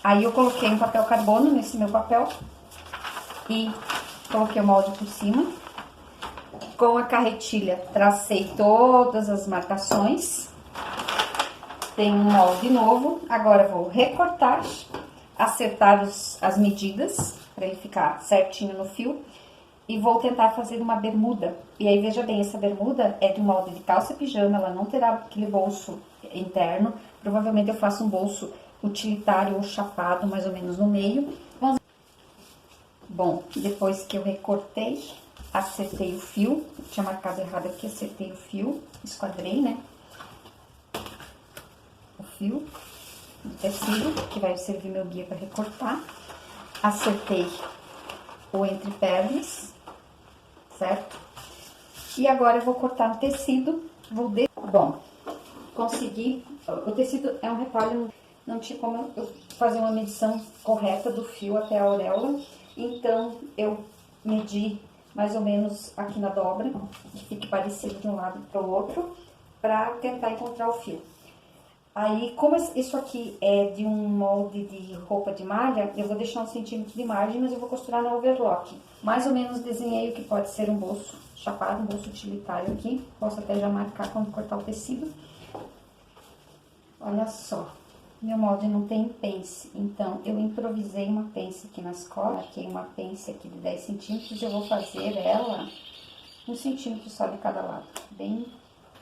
Aí eu coloquei um papel carbono nesse meu papel e coloquei o molde por cima. Com a carretilha, tracei todas as marcações. Tem um molde novo. Agora eu vou recortar, acertar as medidas, para ele ficar certinho no fio. E vou tentar fazer uma bermuda. E aí, veja bem, essa bermuda é de molde de calça pijama, ela não terá aquele bolso interno. Provavelmente eu faço um bolso utilitário ou chapado, mais ou menos no meio. Bom, depois que eu recortei, acertei o fio. Eu tinha marcado errado aqui, acertei o fio, esquadrei, né? O fio do tecido, que vai servir meu guia para recortar. Acertei o entrepernas, certo? E agora eu vou cortar no tecido, Bom, consegui, o tecido é um retalho, não tinha como eu fazer uma medição correta do fio até a auréola, então eu medi mais ou menos aqui na dobra, que fique parecido de um lado para o outro, para tentar encontrar o fio. Aí, como isso aqui é de um molde de roupa de malha, eu vou deixar 1 centímetro de margem, mas eu vou costurar na overlock. Mais ou menos desenhei o que pode ser um bolso chapado, um bolso utilitário aqui. Posso até já marcar quando cortar o tecido. Olha só, meu molde não tem pence, então eu improvisei uma pence aqui nas costas. Marquei uma pence aqui de 10 centímetros e eu vou fazer ela 1 centímetro só de cada lado, bem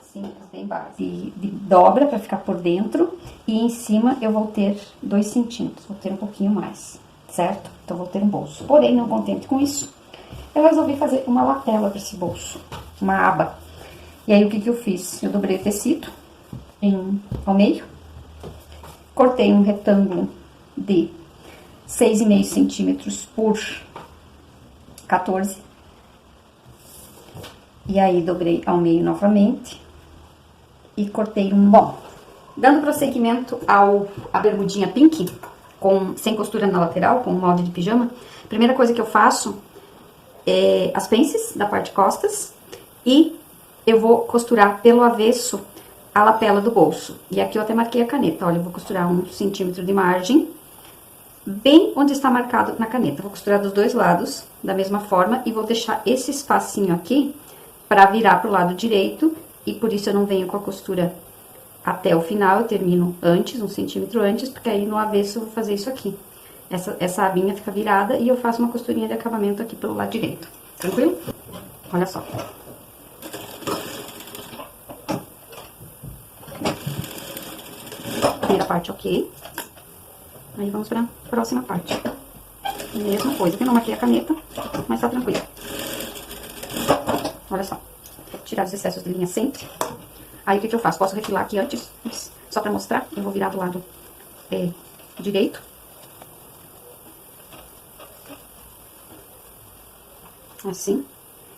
simples, bem básico. De dobra para ficar por dentro e em cima eu vou ter 2 centímetros, vou ter um pouquinho mais, certo? Então, vou ter um bolso. Porém, não contente com isso, eu resolvi fazer uma lapela para esse bolso, uma aba. E aí, o que que eu fiz? Eu dobrei o tecido ao meio, cortei um retângulo de 6,5 centímetros por 14. E aí, dobrei ao meio novamente. E cortei Bom, dando prosseguimento à bermudinha pink, sem costura na lateral, com molde de pijama, a primeira coisa que eu faço é as pences da parte de costas e eu vou costurar pelo avesso a lapela do bolso. E aqui eu até marquei a caneta, olha, eu vou costurar 1 centímetro de margem, bem onde está marcado na caneta. Vou costurar dos dois lados, da mesma forma, e vou deixar esse espacinho aqui para virar pro lado direito. E por isso eu não venho com a costura até o final, eu termino antes, 1 centímetro antes, porque aí no avesso eu vou fazer isso aqui. Essa abinha fica virada e eu faço uma costurinha de acabamento aqui pelo lado direito. Tranquilo? Olha só. Primeira parte ok. Aí vamos pra próxima parte. Mesma coisa, eu não marquei a caneta, mas tá tranquilo. Olha só. Tirar os excessos de linha sempre. Aí, o que que eu faço? Posso refilar aqui antes, só pra mostrar. Eu vou virar do lado direito. Assim.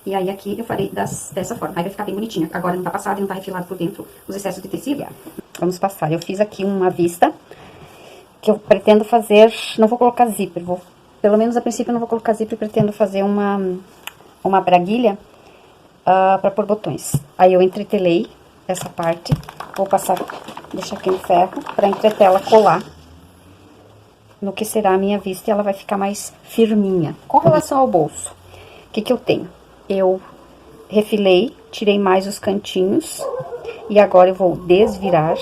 E aí, aqui eu farei dessa forma. Aí vai ficar bem bonitinho. Agora não tá passado e não tá refilado por dentro os excessos de tecido. Vamos passar. Eu fiz aqui uma vista que eu pretendo fazer... Não vou colocar zíper. Pelo menos a princípio eu não vou colocar zíper. Pretendo fazer uma braguilha para pôr botões. Aí eu entretelei essa parte, vou passar, deixar aqui no ferro, para entretela colar no que será a minha vista e ela vai ficar mais firminha. Com relação ao bolso, o que que eu tenho? Eu refilei, tirei mais os cantinhos e agora eu vou desvirar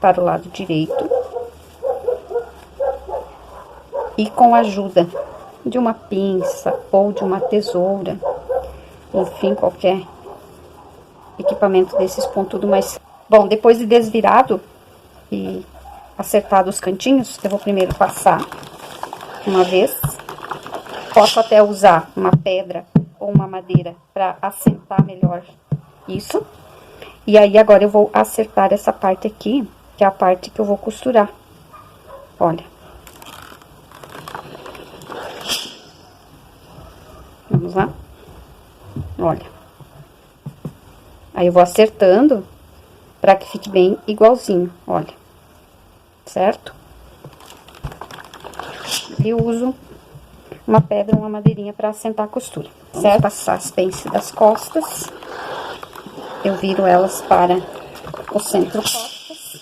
para o lado direito e com a ajuda de uma pinça ou de uma tesoura, enfim, qualquer equipamento desses pontudo mais... Bom, depois de desvirado e acertado os cantinhos, eu vou primeiro passar uma vez. Posso até usar uma pedra ou uma madeira para assentar melhor isso. E aí, agora eu vou acertar essa parte aqui, que é a parte que eu vou costurar. Olha. Vamos lá? Olha. Aí, eu vou acertando para que fique bem igualzinho, olha. Certo? E uso uma pedra ou uma madeirinha para assentar a costura, certo? Passar as pences das costas. Eu viro elas para o centro costas.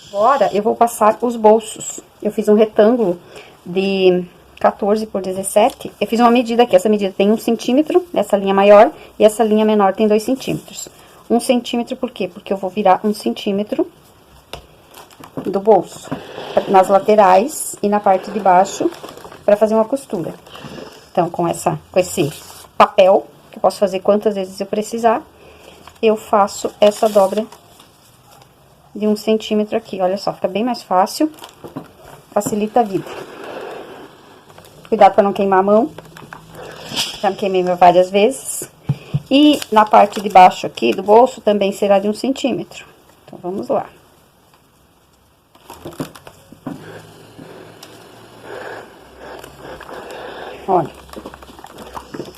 Agora, eu vou passar os bolsos. eu fiz um retângulo de 14 por 17. Eu fiz uma medida aqui, essa medida tem 1 centímetro, essa linha maior, e essa linha menor tem 2 centímetros. 1 centímetro por quê? Porque eu vou virar 1 centímetro do bolso, nas laterais e na parte de baixo, para fazer uma costura. Então, com esse papel, que eu posso fazer quantas vezes eu precisar, eu faço essa dobra de 1 centímetro aqui. Olha só, fica bem mais fácil, facilita a vida. Cuidado para não queimar a mão, já me queimei várias vezes. E na parte de baixo aqui do bolso também será de 1 centímetro. Então, vamos lá. Olha,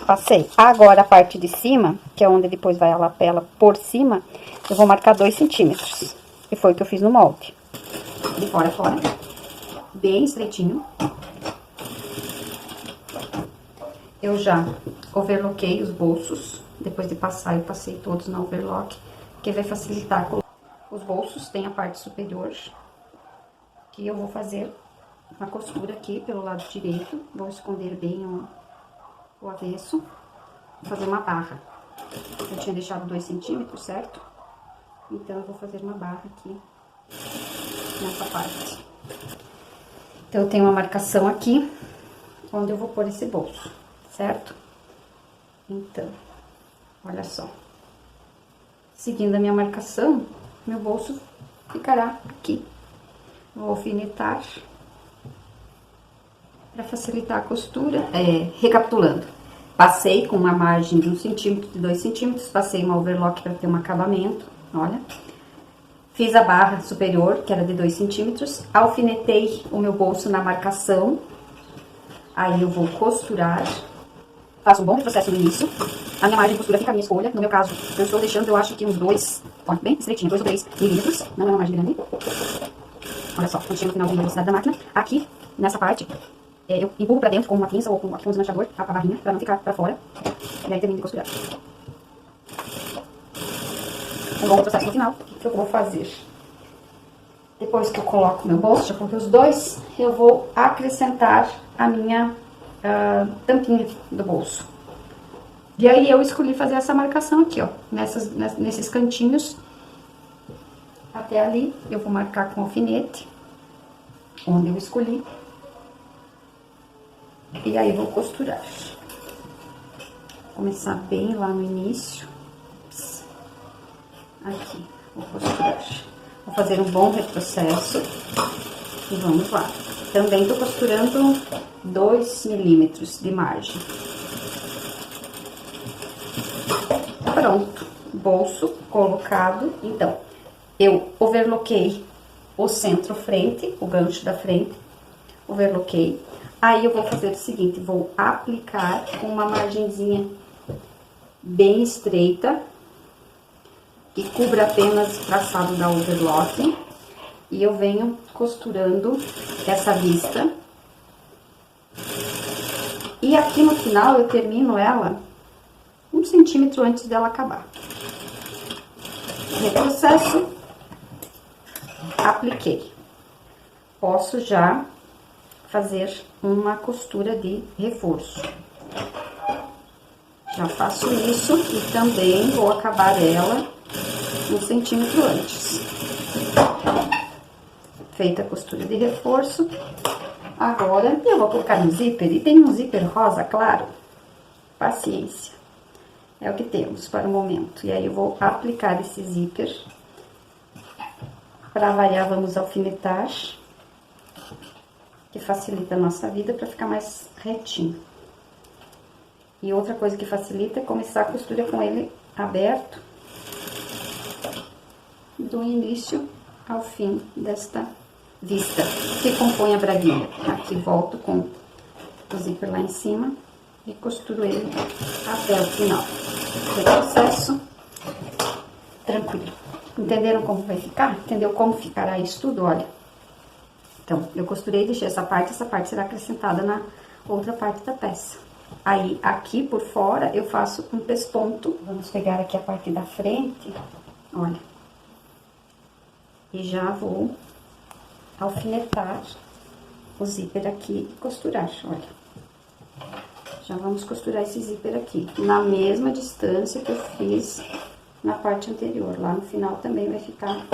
passei. Agora, a parte de cima, que é onde depois vai a lapela por cima, eu vou marcar 2 centímetros. Que foi o que eu fiz no molde. De fora a fora. Bem estreitinho. Eu já overloquei os bolsos. Depois de passar, eu passei todos na overlock. Que vai facilitar. Os bolsos tem a parte superior. Que eu vou fazer uma costura aqui pelo lado direito. Vou esconder bem o avesso. Vou fazer uma barra. Eu tinha deixado 2 centímetros, certo? Então, eu vou fazer uma barra aqui, nessa parte. Então, eu tenho uma marcação aqui, onde eu vou pôr esse bolso, certo? Então, olha só. Seguindo a minha marcação, meu bolso ficará aqui. Vou alfinetar para facilitar a costura. Recapitulando, passei com uma margem de 1 centímetro, de 2 centímetros, passei uma overlock para ter um acabamento, olha. Fiz a barra superior, que era de 2 centímetros, alfinetei o meu bolso na marcação, aí eu vou costurar, faço um bom processo no início, a minha margem de costura fica a minha escolha, no meu caso, eu estou deixando, eu acho que uns 2, olha, bem estreitinho, 2 ou 3 milímetros, não é uma margem grande. Olha só, quando chega no final da velocidade da máquina, aqui, nessa parte, eu empurro pra dentro com uma pinça ou com aqui um desmanchador, a barrinha, pra não ficar pra fora. E aí termino de costurar. Um bom processo no final, o que eu vou fazer? Depois que eu coloco meu bolso, já coloquei os dois, eu vou acrescentar a minha tampinha do bolso. E aí eu escolhi fazer essa marcação aqui, ó, nesses cantinhos. Até ali, eu vou marcar com alfinete, onde eu escolhi. E aí, vou costurar. Vou começar bem lá no início. Aqui, vou costurar. Vou fazer um bom retrocesso. E vamos lá. Também tô costurando 2 milímetros de margem. Pronto. Bolso colocado. Então, eu overloquei o centro-frente, o gancho da frente. Overloquei. Aí, eu vou fazer o seguinte, vou aplicar com uma margenzinha bem estreita, que cubra apenas o traçado da overlock. E eu venho costurando essa vista. E aqui no final, eu termino ela 1 centímetro antes dela acabar. Retrocesso, apliquei. Posso já fazer uma costura de reforço. Já faço isso e também vou acabar ela 1 centímetro antes. Feita a costura de reforço, agora eu vou colocar no zíper, e tem um zíper rosa claro, paciência, é o que temos para o momento. E aí eu vou aplicar esse zíper, para variar vamos alfinetar, que facilita a nossa vida para ficar mais retinho. E outra coisa que facilita é começar a costura com ele aberto, do início ao fim desta vista, que compõe a braguinha. Aqui volto com o zíper lá em cima e costuro ele até o final. Processo tranquilo. Entenderam como vai ficar? Entendeu como ficará isso tudo? Olha. Então, eu costurei e deixei essa parte será acrescentada na outra parte da peça. Aí, aqui por fora, eu faço um pesponto. Vamos pegar aqui a parte da frente, olha. E já vou alfinetar o zíper aqui e costurar, olha. Já vamos costurar esse zíper aqui, na mesma distância que eu fiz na parte anterior. Lá no final também vai ficar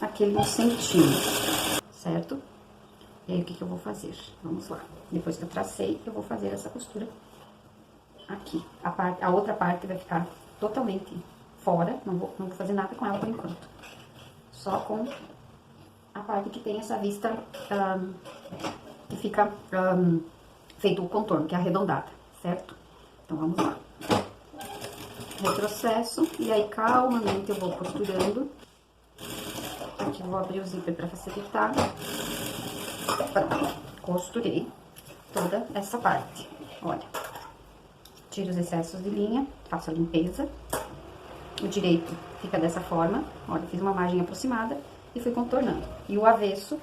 aquele 1 centímetro, certo? E aí, o que que eu vou fazer? Vamos lá. Depois que eu tracei, eu vou fazer essa costura aqui. A outra parte vai ficar totalmente fora, não vou fazer nada com ela por enquanto. Só com a parte que tem essa vista, que fica feito o contorno, que é arredondada, certo? Então, vamos lá. Retrocesso, e aí calmamente eu vou costurando. Aqui eu vou abrir o zíper para facilitar. Costurei toda essa parte, olha. Tiro os excessos de linha, faço a limpeza. O direito fica dessa forma, olha, fiz uma margem aproximada e fui contornando. E o avesso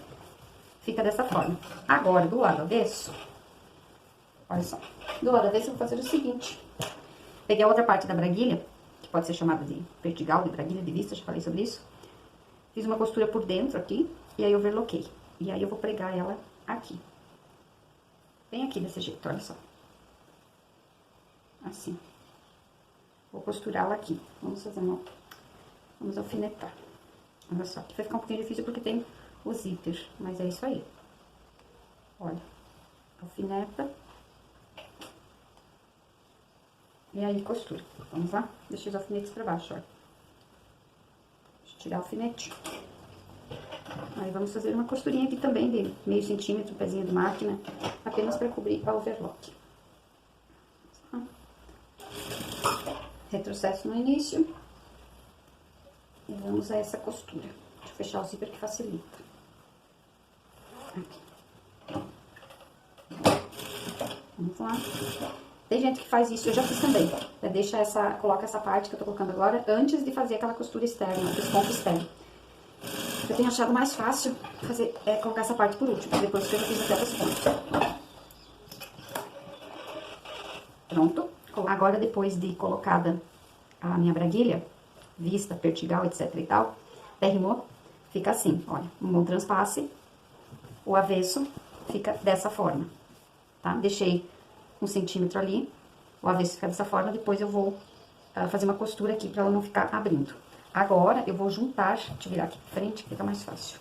fica dessa forma. Agora, do lado avesso, olha só, do lado avesso eu vou fazer o seguinte. Peguei a outra parte da braguilha, que pode ser chamada de vertical, de braguilha, de vista, já falei sobre isso. Fiz uma costura por dentro aqui, e aí eu overloquei. E aí eu vou pregar ela aqui. Bem aqui desse jeito, olha só. Assim. Vou costurá-la aqui. Vamos fazer uma... Vamos alfinetar. Olha só, aqui vai ficar um pouquinho difícil porque tem o zíper, mas é isso aí. Olha. Alfineta. E aí, costura. Vamos lá? Deixa os alfinetes pra baixo, olha. Deixa eu tirar o alfinete. Aí, vamos fazer uma costurinha aqui também de meio centímetro, pezinho de máquina, apenas para cobrir a overlock. Retrocesso no início. E vamos a essa costura. Deixa eu fechar o zíper que facilita. Aqui. Vamos lá. Tem gente que faz isso, eu já fiz também. Coloca essa parte que eu tô colocando agora antes de fazer aquela costura externa, esse ponto externo. Eu tenho achado mais fácil colocar essa parte por último, depois que eu já fiz até os pontos. Pronto. Agora, depois de colocada a minha braguilha, vista, vertical, etc e tal, derrimou, fica assim, olha, um bom transpasse, o avesso fica dessa forma, tá? Deixei 1 centímetro ali, o avesso fica dessa forma, depois eu vou fazer uma costura aqui pra ela não ficar abrindo. Agora, eu vou juntar, deixa eu virar aqui pra frente, que fica mais fácil.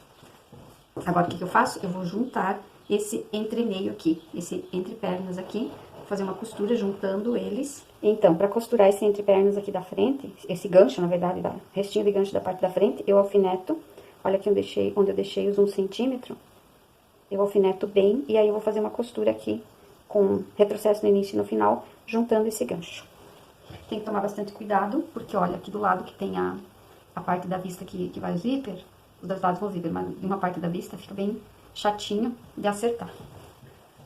Agora, o que que eu faço? Eu vou juntar esse entremeio aqui, esse entrepernas aqui, vou fazer uma costura juntando eles. Então, pra costurar esse entrepernas aqui da frente, esse gancho, na verdade, restinho de gancho da parte da frente, eu alfineto, olha aqui onde eu deixei os 1 centímetro, eu alfineto bem, e aí eu vou fazer uma costura aqui, com retrocesso no início e no final, juntando esse gancho. Tem que tomar bastante cuidado, porque olha, aqui do lado que tem a parte da vista que vai o zíper, os dois lados vão o zíper, mas de uma parte da vista fica bem chatinho de acertar.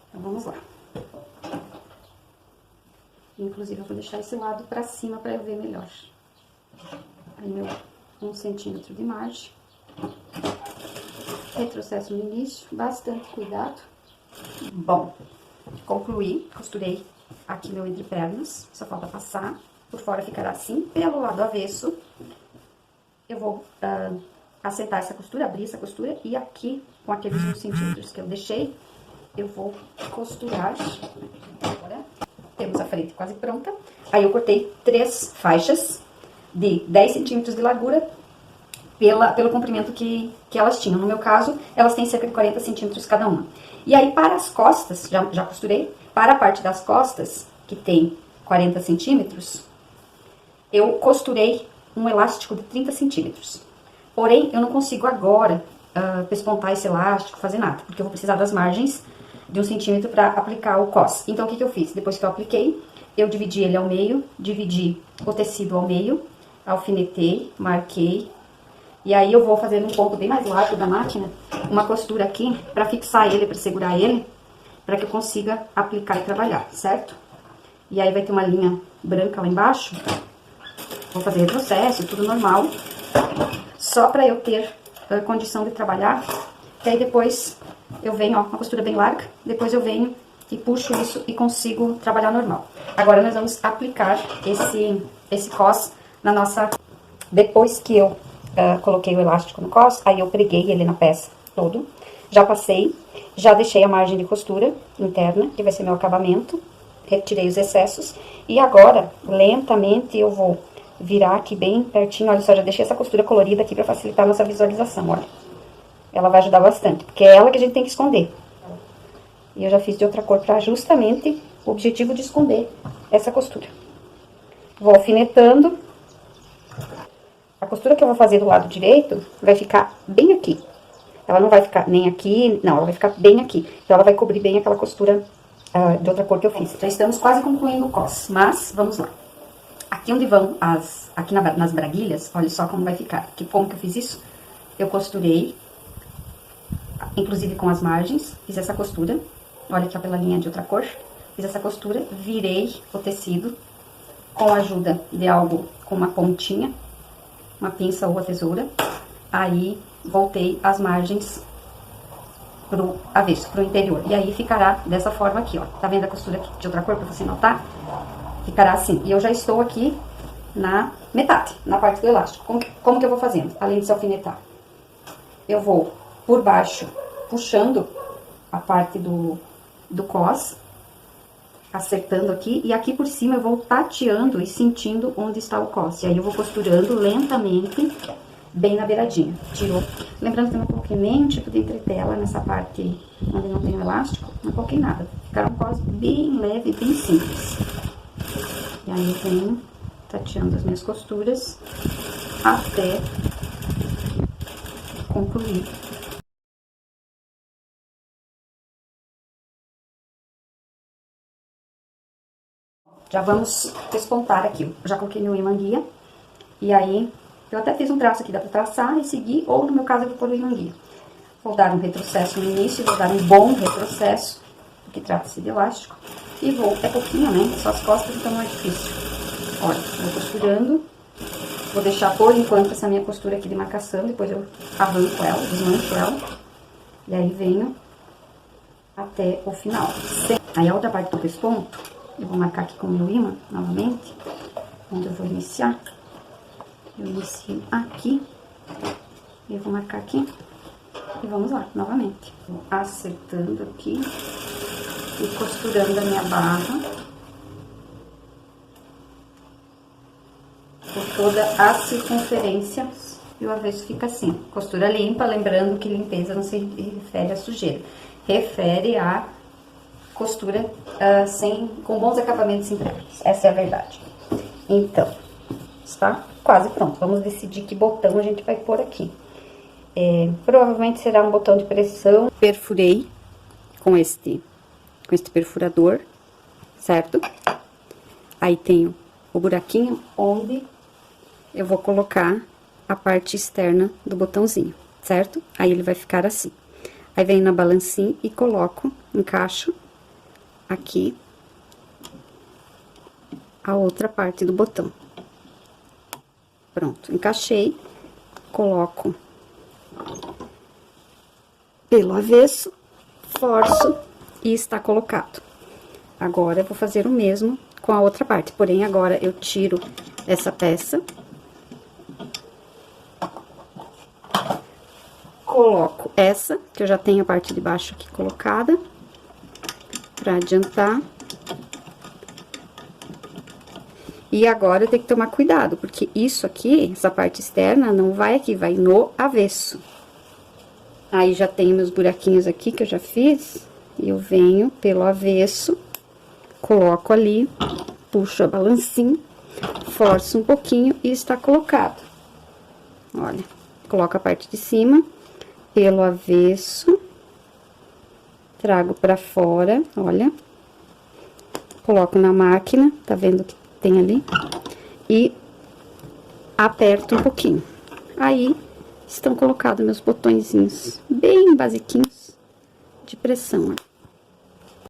Então, vamos lá. Inclusive, eu vou deixar esse lado pra cima pra eu ver melhor. Aí, meu 1 centímetro de margem. Retrocesso no início, bastante cuidado. Bom, concluí, costurei aqui meu entrepernas, só falta passar. Por fora ficará assim, pelo lado avesso, eu vou assentar essa costura, abrir essa costura, e aqui, com aqueles 1 centímetros que eu deixei, eu vou costurar. Agora, temos a frente quase pronta. Aí, eu cortei 3 faixas de 10 centímetros de largura pelo comprimento que elas tinham. No meu caso, elas têm cerca de 40 centímetros cada uma. E aí, para as costas, já costurei, para a parte das costas, que tem 40 centímetros, eu costurei um elástico de 30 centímetros. Porém, eu não consigo agora pespontar esse elástico, fazer nada, porque eu vou precisar das margens de 1 centímetro para aplicar o cos. Então, o que que eu fiz? Depois que eu apliquei, eu dividi ele ao meio, dividi o tecido ao meio, alfinetei, marquei, e aí eu vou fazer num ponto bem mais largo da máquina, uma costura aqui para fixar ele, para segurar ele, para que eu consiga aplicar e trabalhar, certo? E aí vai ter uma linha branca lá embaixo, vou fazer retrocesso, tudo normal, só para eu ter condição de trabalhar, e aí depois eu venho, ó, uma costura bem larga, depois eu venho e puxo isso e consigo trabalhar normal. Agora nós vamos aplicar esse cos na nossa... Depois que eu coloquei o elástico no cos, aí eu preguei ele na peça todo, Já passei, já deixei a margem de costura interna, que vai ser meu acabamento. Retirei os excessos. E agora, lentamente, eu vou virar aqui bem pertinho. Olha só, já deixei essa costura colorida aqui pra facilitar a nossa visualização, olha. Ela vai ajudar bastante, porque é ela que a gente tem que esconder. E eu já fiz de outra cor pra justamente o objetivo de esconder essa costura. Vou alfinetando. A costura que eu vou fazer do lado direito vai ficar bem aqui. Ela não vai ficar nem aqui, não, ela vai ficar bem aqui. Então, ela vai cobrir bem aquela costura de outra cor que eu fiz. Já estamos quase concluindo o cos, mas vamos lá. Aqui onde vão aqui nas braguilhas, olha só como vai ficar. Como que eu fiz isso? Eu costurei, inclusive com as margens, fiz essa costura. Olha aqui, ó, pela linha de outra cor. Fiz essa costura, virei o tecido com a ajuda de algo com uma pontinha, uma pinça ou a tesoura. Aí, voltei as margens pro avesso, pro interior. E aí, ficará dessa forma aqui, ó. Tá vendo a costura aqui de outra cor, pra você notar? Ficará assim. E eu já estou aqui na metade, na parte do elástico. Como que eu vou fazendo? Além de se alfinetar, eu vou por baixo, puxando a parte do cos, acertando aqui. E aqui por cima eu vou tateando e sentindo onde está o cos. E aí, eu vou costurando lentamente, bem na beiradinha. Tirou. Lembrando que eu não coloquei nenhum tipo de entretela nessa parte onde não tem o elástico. Não coloquei nada. Ficaram um cos bem leve, bem simples. E aí, eu venho tateando as minhas costuras até concluir. Já vamos despontar aqui. Eu já coloquei meu imã guia. E aí, eu até fiz um traço aqui, dá pra traçar e seguir, ou no meu caso, eu vou pôr o imã guia. Vou dar um retrocesso no início, vou dar um bom retrocesso, porque trata-se de elástico. E vou, é pouquinho, né? Só as costas, então não é difícil. Olha, vou costurando. Vou deixar por enquanto essa minha costura aqui de marcação, depois eu arranco ela, desmancho ela. E aí, venho até o final. Aí, a outra parte do pesponto, eu vou marcar aqui com o meu imã, novamente, onde eu vou iniciar. Eu inicio aqui, e vou marcar aqui, e vamos lá, novamente. Vou acertando aqui, e costurando a minha barra, por toda a circunferência, e o avesso fica assim. Costura limpa, lembrando que limpeza não se refere à sujeira, refere a costura com bons acabamentos internos. Essa é a verdade. Então, está quase pronto. Vamos decidir que botão a gente vai pôr aqui. Provavelmente será um botão de pressão. Perfurei com este perfurador, certo? Aí tenho o buraquinho onde eu vou colocar a parte externa do botãozinho, certo? Aí ele vai ficar assim. Aí venho na balancinha e coloco, encaixo aqui a outra parte do botão. Pronto, encaixei, coloco pelo avesso, forço e está colocado. Agora, eu vou fazer o mesmo com a outra parte, porém, agora eu tiro essa peça, coloco essa, que eu já tenho a parte de baixo aqui colocada, pra adiantar. E agora eu tenho que tomar cuidado, porque isso aqui, essa parte externa, não vai aqui, vai no avesso. Aí, já tenho meus buraquinhos aqui que eu já fiz, e eu venho pelo avesso, coloco ali, puxo a balancinha, forço um pouquinho e está colocado. Olha, coloco a parte de cima, pelo avesso, trago pra fora, olha, coloco na máquina, tá vendo que tem ali, e aperto um pouquinho. Aí, estão colocados meus botõezinhos bem basiquinhos de pressão, ó.